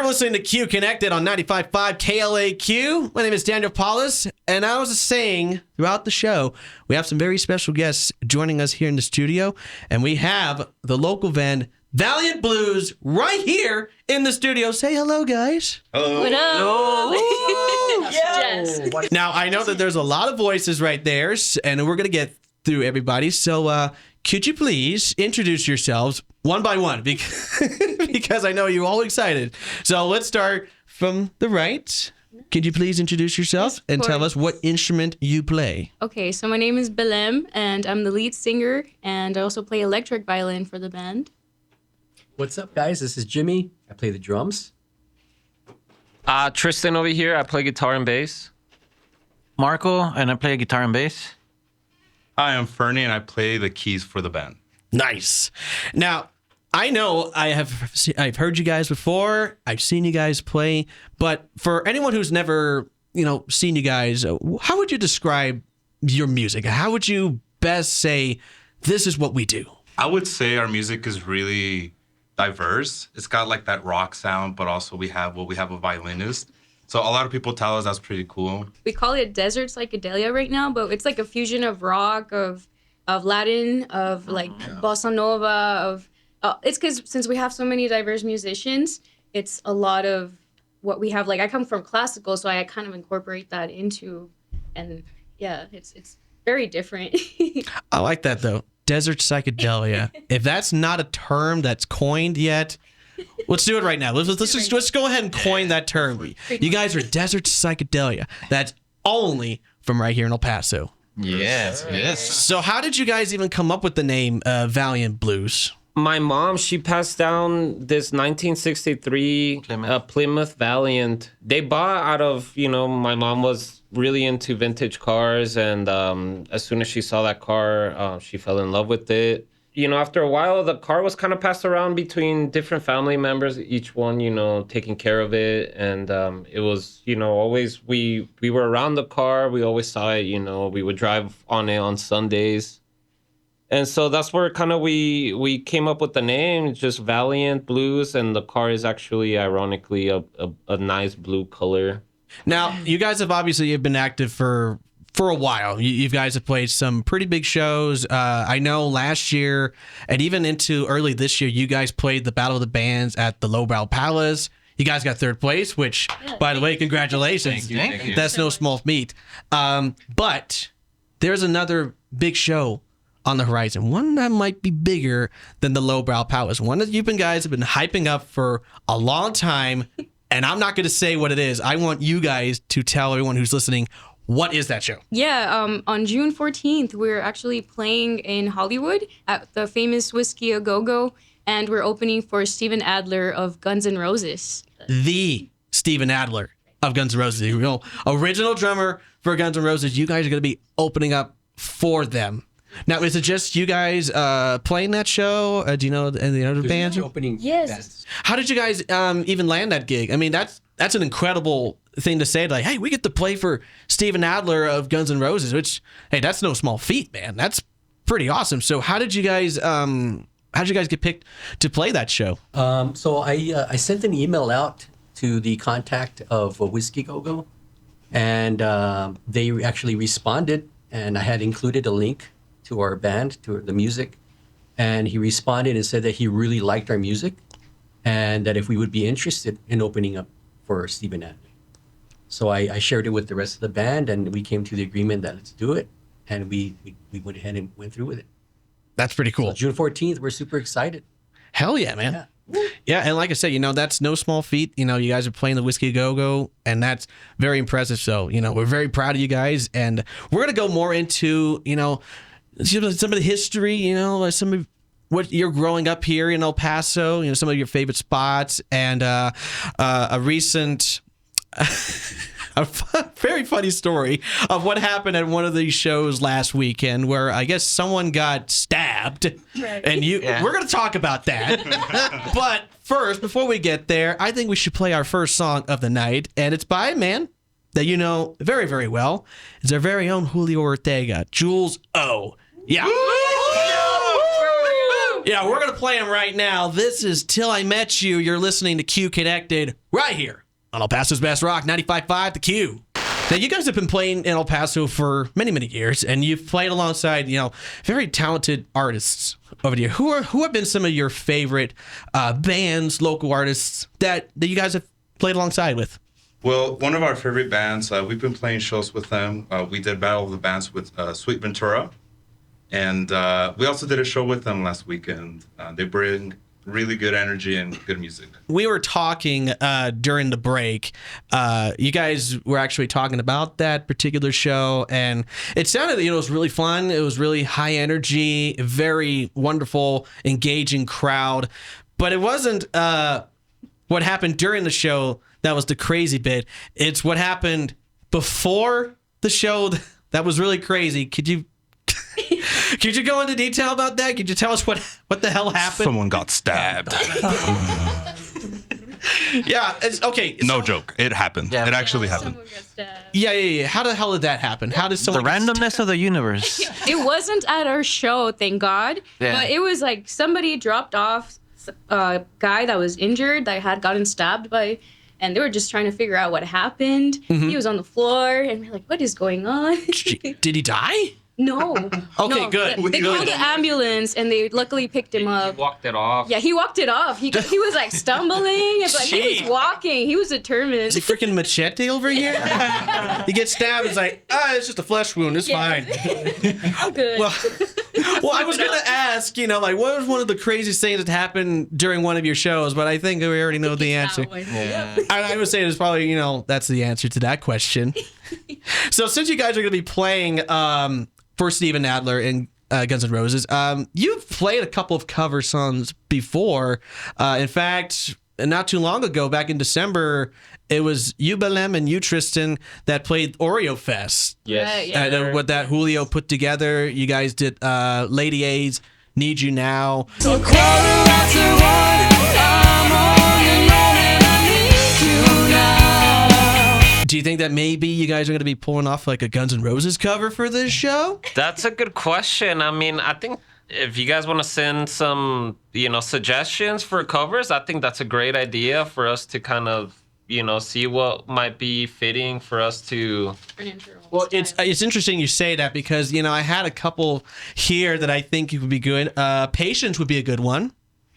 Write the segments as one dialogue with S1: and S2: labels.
S1: You're listening to Q Connected on 95.5 KLAQ. My name is Daniel Paulus, and I was just saying throughout the show, we have some very special guests joining us here in the studio, and we have the local band Valiant Blues right here in the studio. Say hello, guys.
S2: Hello.
S3: What up?
S2: Yes.
S1: Now, I know that there's a lot of voices right there, and we're going to get through everybody, so could you please introduce yourselves one by one, because I know you're all excited. So let's start from the right. Could you please introduce yourself and tell us what instrument you play?
S3: Okay, so my name is Belem, and I'm the lead singer, and I also play electric violin for the band.
S4: What's up, guys? This is Jimmy. I play the drums.
S5: Tristan over here. I play guitar and bass.
S6: Marco, and I play guitar and bass.
S2: Hi, I'm Fernie, and I play the keys for the band.
S1: Nice. Now, I know I've heard you guys before. I've seen you guys play, but for anyone who's never, seen you guys, how would you describe your music? How would you best say this is what we do?
S2: I would say our music is really diverse. It's got like that rock sound, but also we have a violinist. So a lot of people tell us that's pretty cool.
S3: We call it desert psychedelia right now, but it's like a fusion of rock, of Latin, of like bossa nova, it's because since we have so many diverse musicians, it's a lot of what we have. Like I come from classical, so I kind of incorporate that into, and yeah, it's very different.
S1: I like that though. Desert psychedelia. If that's not a term that's coined yet, let's do it right now. Let's go ahead and coin that term. You guys are desert psychedelia. That's only from right here in El Paso.
S6: Yes.
S1: So how did you guys even come up with the name Valiant Blues?
S5: My mom, she passed down this 1963 Plymouth Valiant. They bought out of, my mom was really into vintage cars, and as soon as she saw that car, she fell in love with it. After a while, the car was kind of passed around between different family members, each one, taking care of it. And it was, always, we were around the car. We always saw it, we would drive on it on Sundays. And so that's where kind of we came up with the name, just Valiant Blues. And the car is actually, ironically, a nice blue color.
S1: Now, you guys have obviously been active for a while. You guys have played some pretty big shows. I know last year and even into early this year, you guys played the Battle of the Bands at the Lowbrow Palace. You guys got third place, which, by the way, congratulations.
S6: Thank you.
S1: That's no small feat. But there's another big show on the horizon, one that might be bigger than the Lowbrow Palace, one that you guys have been hyping up for a long time, and I'm not going to say what it is. I want you guys to tell everyone who's listening, what is that show?
S3: Yeah, on June 14th, we're actually playing in Hollywood at the famous Whiskey A Go-Go, and we're opening for Steven Adler of Guns N' Roses.
S1: The Steven Adler of Guns N' Roses, original drummer for Guns N' Roses. You guys are going to be opening up for them. Now, is it just you guys playing that show? Do you know any other bands?
S4: Opening
S3: Yes.
S4: bands.
S1: How did you guys even land that gig? I mean, that's an incredible thing to say. Like, hey, we get to play for Steven Adler of Guns N' Roses, which, hey, that's no small feat, man. That's pretty awesome. So how did you guys get picked to play that show?
S4: So I sent an email out to the contact of Whiskey Go-Go, and they actually responded, and I had included a link to our band, to the music, and he responded and said that he really liked our music and that if we would be interested in opening up for Steven Adler. So I shared it with the rest of the band, and we came to the agreement that let's do it, and we went ahead and went through with it.
S1: That's pretty cool.
S4: So June 14th, we're super excited.
S1: Hell yeah, man. Yeah, and like I said, that's no small feat. You guys are playing the Whiskey Go-Go, and that's very impressive. So, we're very proud of you guys, and we're going to go more into, some of the history, some of what you're growing up here in El Paso, some of your favorite spots, and a recent, a very funny story of what happened at one of these shows last weekend where I guess someone got stabbed. Right. And we're going to talk about that. But first, before we get there, I think we should play our first song of the night, and it's by a man that you know very, very well. It's our very own Julio Ortega, Jules O. Yeah. Yeah, we're going to play them right now. This is Till I Met You. You're listening to Q Connected right here on El Paso's Best Rock, 95.5 The Q. Now, you guys have been playing in El Paso for many, many years, and you've played alongside, very talented artists over the years. Who have been some of your favorite bands, local artists that you guys have played alongside with?
S2: Well, one of our favorite bands, we've been playing shows with them. We did Battle of the Bands with Sweet Ventura. And we also did a show with them last weekend. They bring really good energy and good music. We
S1: were talking during the break. You guys were actually talking about that particular show, and it sounded, it was really fun. It was really high energy, very wonderful, engaging crowd. But it wasn't what happened during the show that was the crazy bit. It's what happened before the show that was really crazy. Could you go into detail about that? Could you tell us what the hell happened?
S2: Someone got stabbed.
S1: Yeah, it's okay.
S2: No joke. It happened. Yeah. It actually happened.
S3: Someone got stabbed.
S1: Yeah. How the hell did that happen? How did someone
S6: The randomness of the universe.
S3: It wasn't at our show, thank God.
S6: Yeah.
S3: But it was like somebody dropped off a guy that was injured, that had gotten stabbed by, and they were just trying to figure out what happened.
S1: Mm-hmm.
S3: He was on the floor, and we're like, what is going on?
S1: Did he die?
S3: No.
S1: Okay,
S3: No.
S1: good.
S3: They called the ambulance, and they luckily picked him up.
S5: He walked it off.
S3: Yeah, he walked it off. He was like stumbling, but he was walking. He was determined.
S1: Is he freaking Machete over here? He gets stabbed. It's like, it's just a flesh wound. It's fine.
S3: I'm good.
S1: Well, I was gonna ask, what was one of the craziest things that happened during one of your shows? But I think we already know the answer.
S3: Yeah.
S1: I would say it's probably, that's the answer to that question. So since you guys are gonna be playing for Steven Adler and Guns N' Roses, you've played a couple of cover songs before. In fact, not too long ago, back in December, it was you, Belem, and you, Tristan, that played Oreo Fest.
S5: Yes.
S3: Yeah.
S1: What that Julio put together. You guys did Lady A's Need You Now. Do you think that maybe you guys are going to be pulling off like a Guns N' Roses cover for this show?
S5: That's a good question. I mean, I think if you guys want to send some, suggestions for covers, I think that's a great idea for us to kind of, see what might be fitting for us to.
S1: Well, it's interesting you say that because, I had a couple here that I think would be good. Patience would be a good one.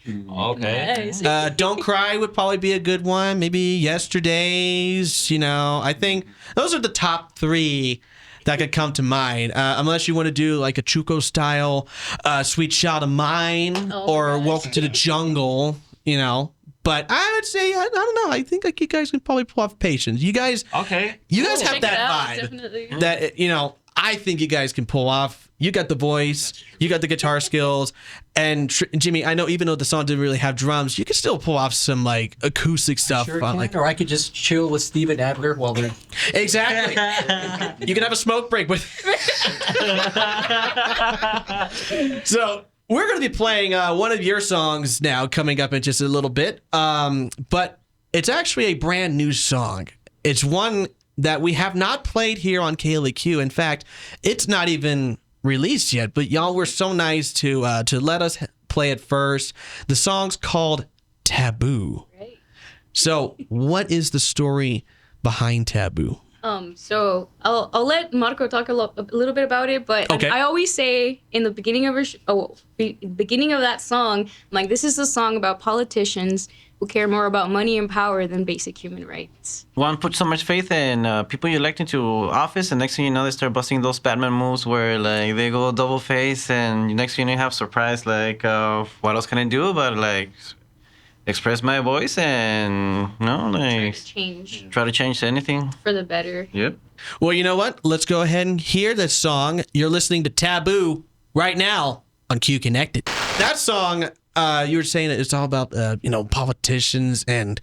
S5: Okay.
S3: Nice.
S1: Don't Cry would probably be a good one. Maybe Yesterday's, I think those are the top three that could come to mind. Unless you want to do like a Chuco style Sweet Child of Mine or Welcome to the Jungle, But I would say, I don't know. I think like you guys can probably pull off Patience. You guys have
S3: Check
S1: that
S3: it out,
S1: vibe
S3: definitely.
S1: that, I think you guys can pull off. You got the voice, you got the guitar skills, and Jimmy, I know even though the song didn't really have drums, you can still pull off some like acoustic stuff.
S4: Sure
S1: on,
S4: can, or I could just chill with Steven Adler while they're...
S1: Exactly. You can have a smoke break with. So we're going to be playing one of your songs now, coming up in just a little bit. But it's actually a brand new song. It's one that we have not played here on KLAQ. In fact, it's not even released yet, but y'all were so nice to let us play it first. The song's called Taboo.
S3: Right.
S1: So what is the story behind Taboo?
S3: So I'll let Marco talk a little bit about it, but
S1: Okay.
S3: I always say in the beginning of beginning of that song, I'm like, this is a song about politicians who care more about money and power than basic human rights.
S6: One put so much faith in people you elect into office, and next thing you know, they start busting those Batman moves where like they go double face, and next thing you know, you have surprise like, what else can I do but like express my voice and
S3: Change
S6: try to change anything.
S3: for the better.
S6: Yep.
S1: Well, you know what? Let's go ahead and hear this song. You're listening to Taboo right now on Q Connected. That song, you were saying it's all about, politicians and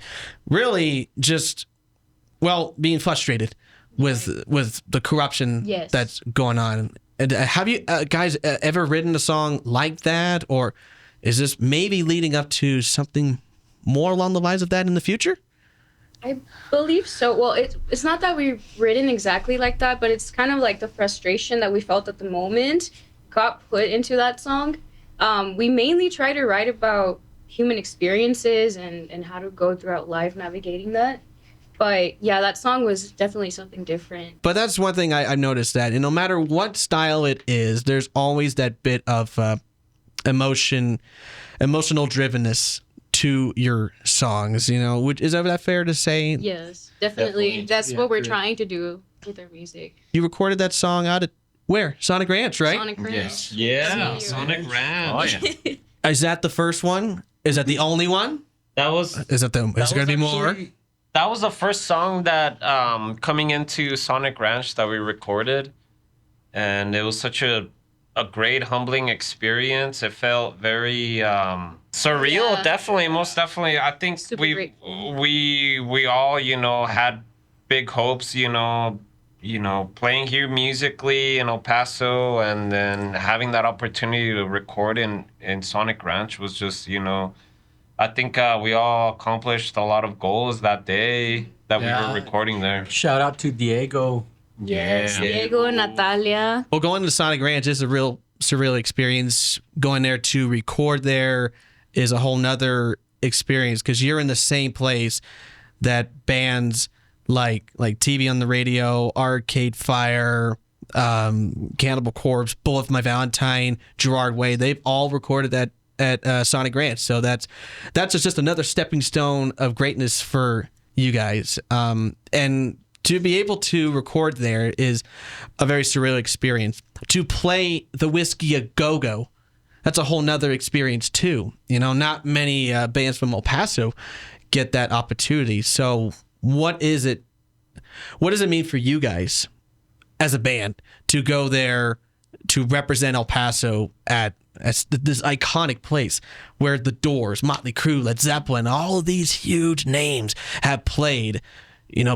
S1: really just, being frustrated with the corruption
S3: Yes.
S1: that's going on. And have you guys ever written a song like that? Or is this maybe leading up to something more along the lines of that in the future?
S3: I believe so. Well, it's not that we've written exactly like that, but it's kind of like the frustration that we felt at the moment got put into that song. We mainly try to write about human experiences and how to go throughout life navigating that. But yeah, that song was definitely something different.
S1: But that's one thing I've noticed, that no matter what style it is, there's always that bit of emotional drivenness to your songs. Is that fair to say?
S3: Yes, definitely. That's what we're trying to do with our music.
S1: You recorded that song out at where? Sonic Ranch, right?
S3: Sonic Ranch.
S5: Yeah, Sonic Ranch.
S6: Oh yeah.
S1: Is that the first one? Is that the only one?
S5: That was.
S1: Is there going to be more?
S5: That was the first song that coming into Sonic Ranch that we recorded, and it was such a great, humbling experience. It felt very surreal.
S3: Yeah.
S5: Definitely, most definitely. I think
S3: Super
S5: we all had big hopes. Playing here musically in El Paso, and then having that opportunity to record in Sonic Ranch was just I think we all accomplished a lot of goals that day that we were recording there.
S4: Shout out to Diego.
S3: Yes, Diego and Natalia.
S1: Well, going to Sonic Ranch is a real surreal experience. Going there to record there is a whole nother experience, because you're in the same place that bands like TV on the Radio, Arcade Fire, Cannibal Corpse, Bullet for My Valentine, Gerard Way, they've all recorded that at Sonic Ranch. So that's just another stepping stone of greatness for you guys. And to be able to record there is a very surreal experience. To play the Whiskey a Go-Go, that's a whole nother experience too. Not many bands from El Paso get that opportunity. So what does it mean for you guys as a band to go there to represent El Paso at this iconic place where the Doors, Motley Crue, Led Zeppelin, all of these huge names have played,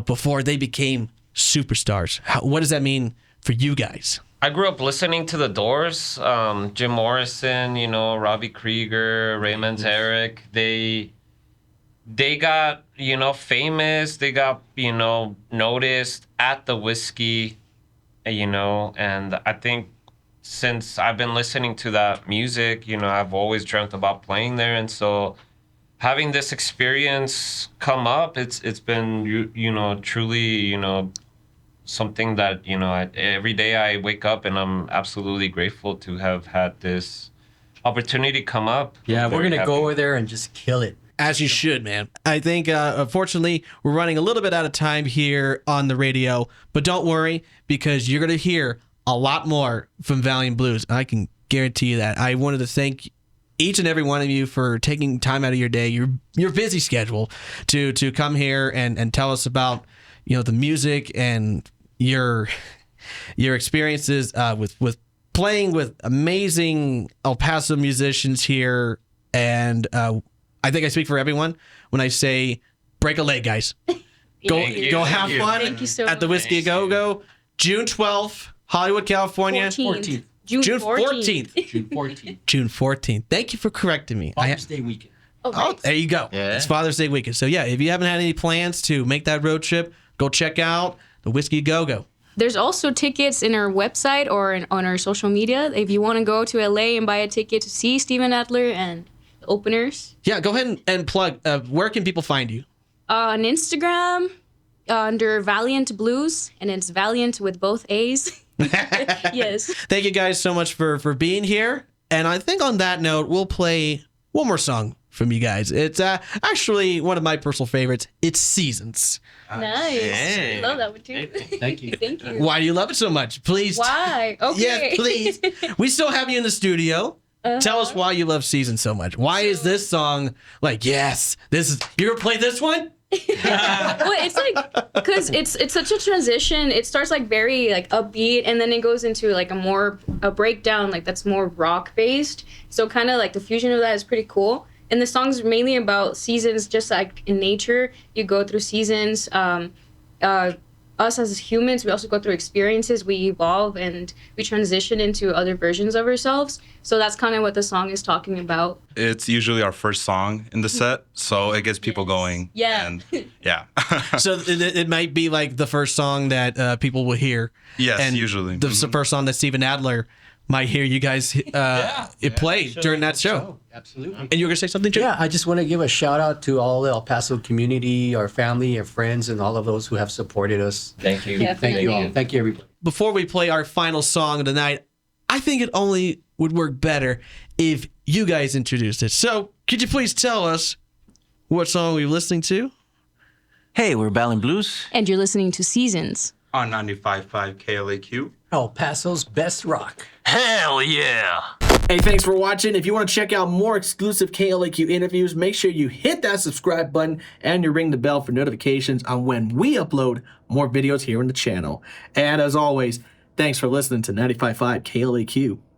S1: before they became superstars? What does that mean for you guys?
S5: I grew up listening to the Doors, Jim Morrison, Robbie Krieger, Ray Manzarek. They got, famous. They got, noticed at the Whiskey, and I think since I've been listening to that music, I've always dreamt about playing there. And so having this experience come up, it's been, truly, something that, every day I wake up and I'm absolutely grateful to have had this opportunity come up.
S4: Yeah, we're going to go over there and just kill it.
S1: As you should, man. I think, unfortunately, we're running a little bit out of time here on the radio, but don't worry, because you're going to hear a lot more from Valiant Blues. I can guarantee you that. I wanted to thank each and every one of you for taking time out of your day, your busy schedule, to come here and tell us about the music and your experiences with playing with amazing El Paso musicians here. And I think I speak for everyone when I say, break a leg, guys. Go have fun
S3: Thank you so
S1: at the Whiskey a Go-Go, June 12th. Hollywood, California.
S3: 14th.
S1: June 14th.
S4: June 14th.
S1: June 14th. Thank you for correcting me.
S4: Father's Day weekend.
S1: Oh, there you go.
S6: Yeah.
S1: It's Father's Day weekend. So, yeah, if you haven't had any plans to make that road trip, go check out the Whiskey Go-Go.
S3: There's also tickets in our website or on our social media. If you want to go to LA and buy a ticket to see Steven Adler and the openers.
S1: Yeah, go ahead and plug. Where can people find you?
S3: On Instagram, under Valiant Blues, and it's Valiant with both A's. Yes.
S1: Thank you guys so much for being here. And I think on that note, we'll play one more song from you guys. It's actually one of my personal favorites. It's Seasons.
S3: Nice.
S6: Hey.
S3: I love that one too.
S4: Thank you.
S3: Thank you.
S1: Why do you love it so much? Please.
S3: Why? Okay.
S1: Yes, please. We still have you in the studio. Tell us why you love Seasons so much. Why is this song yes, this is, you're gonna play this one?
S3: Well, it's like, because it's such a transition. It starts like very like upbeat, and then it goes into like a breakdown like that's more rock based. So kind of like the fusion of that is pretty cool. And the song's mainly about seasons, just like in nature, you go through seasons. Us as humans, we also go through experiences. We evolve and we transition into other versions of ourselves. So that's kind of what the song is talking about.
S2: It's usually our first song in the set, so it gets people going.
S3: Yeah.
S2: And yeah.
S1: So it might be like the first song that people will hear.
S2: Yes,
S1: and
S2: usually.
S1: The first song that Steven Adler might hear you guys play during that show.
S4: Absolutely.
S1: And you were gonna say something, Jay?
S4: Yeah, I just want to give a shout out to all the El Paso community, our family, our friends, and all of those who have supported us.
S7: Thank you.
S4: Thank you all. Thank you, everybody.
S1: Before we play our final song of the night, I think it only would work better if you guys introduced it. So, could you please tell us what song we're listening to?
S6: Hey, we're Valiant Blues.
S3: And you're listening to Seasons.
S2: On 95.5 KLAQ.
S4: El Paso's best rock.
S6: Hell yeah!
S1: Hey, thanks for watching. If you want to check out more exclusive KLAQ interviews, make sure you hit that subscribe button and you ring the bell for notifications on when we upload more videos here on the channel. And as always, thanks for listening to 95.5 KLAQ.